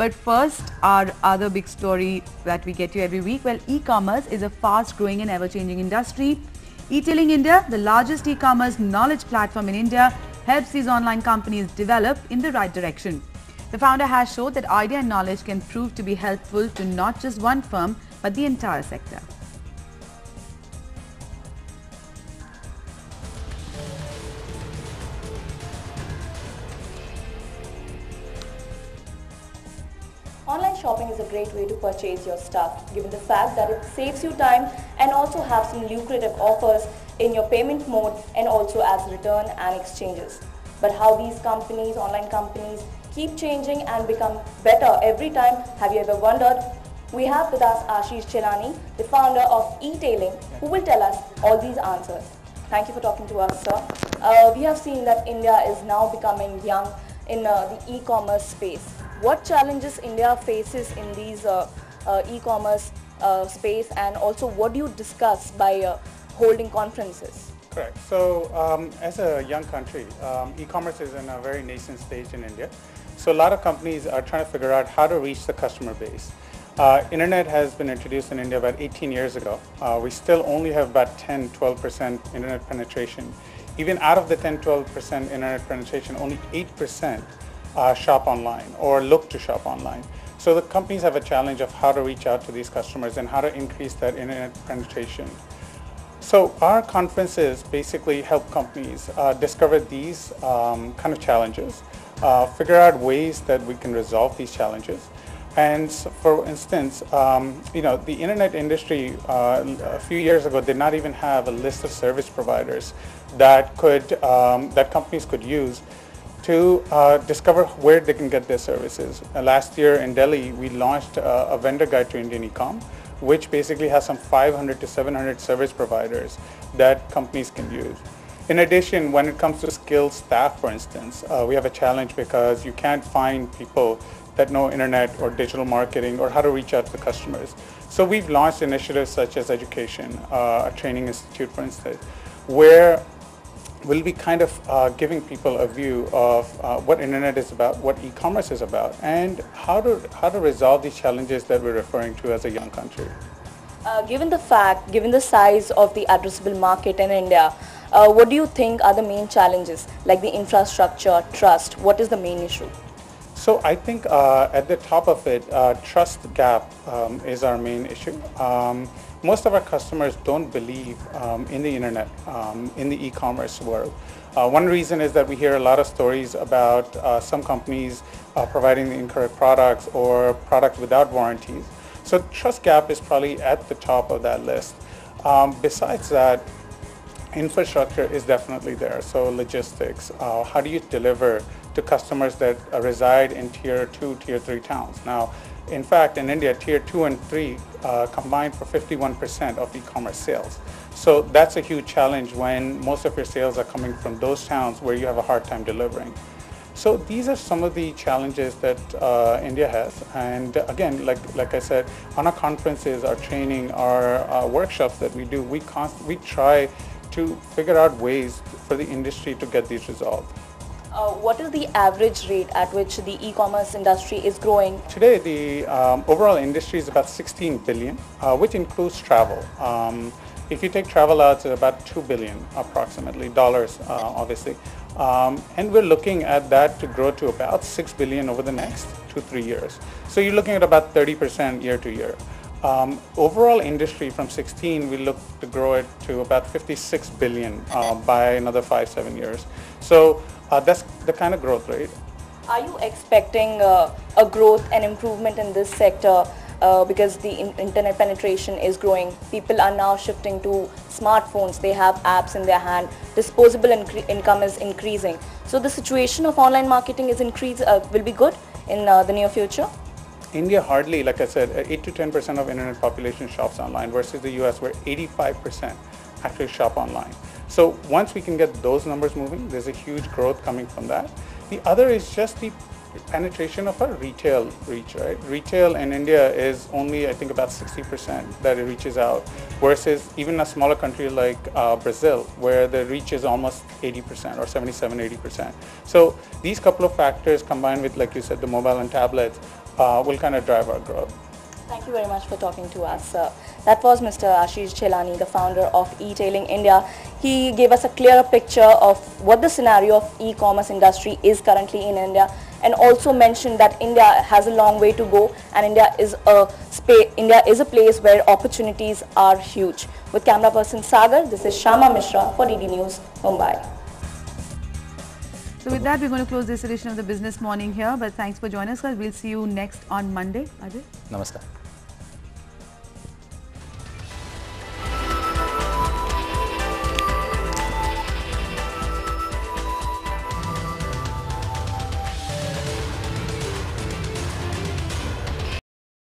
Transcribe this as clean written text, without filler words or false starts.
But first, our other big story that we get you every week. Well, e-commerce is a fast-growing and ever-changing industry. eTailing India, the largest e-commerce knowledge platform in India, helps these online companies develop in the right direction. The founder has showed that idea and knowledge can prove to be helpful to not just one firm, but the entire sector. Online shopping is a great way to purchase your stuff, given the fact that it saves you time and also have some lucrative offers in your payment mode and also as return and exchanges. But how these companies, online companies, keep changing and become better every time, have you ever wondered? We have with us Ashish Jhalani, the founder of eTailing, who will tell us all these answers. Thank you for talking to us, sir. We have seen that India is now becoming young in the e-commerce space. What challenges India faces in these e-commerce space, and also what do you discuss by holding conferences? Correct. So as a young country, e-commerce is in a very nascent stage in India. So a lot of companies are trying to figure out how to reach the customer base. Internet has been introduced in India about 18 years ago. We still only have about 10-12% internet penetration. Even out of the 10-12% internet penetration, only 8% shop online or look to shop online. So the companies have a challenge of how to reach out to these customers and how to increase that internet penetration. So our conferences basically help companies discover these kind of challenges, figure out ways that we can resolve these challenges. And for instance, the internet industry a few years ago did not even have a list of service providers that companies could use to discover where they can get their services. Last year in Delhi, we launched a vendor guide to Indian e-com, which basically has some 500 to 700 service providers that companies can use. In addition, when it comes to skilled staff, for instance, we have a challenge because you can't find people that know internet or digital marketing or how to reach out to the customers. So we've launched initiatives such as education, a training institute, for instance, where we'll be kind of giving people a view of what internet is about, what e-commerce is about, and how to resolve these challenges that we're referring to as a young country. Given the size of the addressable market in India, what do you think are the main challenges, like the infrastructure, trust? What is the main issue? So I think at the top of it, trust gap is our main issue. Most of our customers don't believe in the internet, in the e-commerce world. One reason is that we hear a lot of stories about some companies providing the incorrect products or products without warranties. So trust gap is probably at the top of that list. Besides that, infrastructure is definitely there. So logistics, how do you deliver to customers that reside in tier 2, tier 3 towns? Now, in fact, in India, tier 2 and 3 combined for 51% of e-commerce sales. So that's a huge challenge when most of your sales are coming from those towns where you have a hard time delivering. So these are some of the challenges that India has. And again, like I said, on our conferences, our training, our workshops that we do, we try to figure out ways for the industry to get these resolved. What is the average rate at which the e-commerce industry is growing? Today, the overall industry is about 16 billion, which includes travel. If you take travel out, it's about 2 billion approximately, dollars, obviously. And we're looking at that to grow to about 6 billion over the next 2-3 years. So you're looking at about 30% year to year. Overall industry from 16, we look to grow it to about 56 billion by another 5-7 years. So that's the kind of growth rate. Are you expecting a growth and improvement in this sector because the internet penetration is growing? People are now shifting to smartphones. They have apps in their hand. Disposable income is increasing. So the situation of online marketing will be good in the near future? India hardly, like I said, 8 to 10% of internet population shops online versus the US where 85% actually shop online. So once we can get those numbers moving, there's a huge growth coming from that. The other is just the penetration of our retail reach, right? Retail in India is only, I think, about 60% that it reaches out, versus even a smaller country like Brazil, where the reach is almost 80% or 77-80%. So these couple of factors combined with, like you said, the mobile and tablets, will kind of drive our growth. Thank you very much for talking to us. That was Mr. Ashish Jhalani, the founder of eTailing India. He gave us a clearer picture of what the scenario of e-commerce industry is currently in India, and also mentioned that India has a long way to go, and India is a place where opportunities are huge. With camera person Sagar, this is Shama Mishra for DD News, Mumbai. So with that, we're going to close this edition of the Business Morning here. But thanks for joining us. We'll see you next on Monday. Ajay? Namaskar.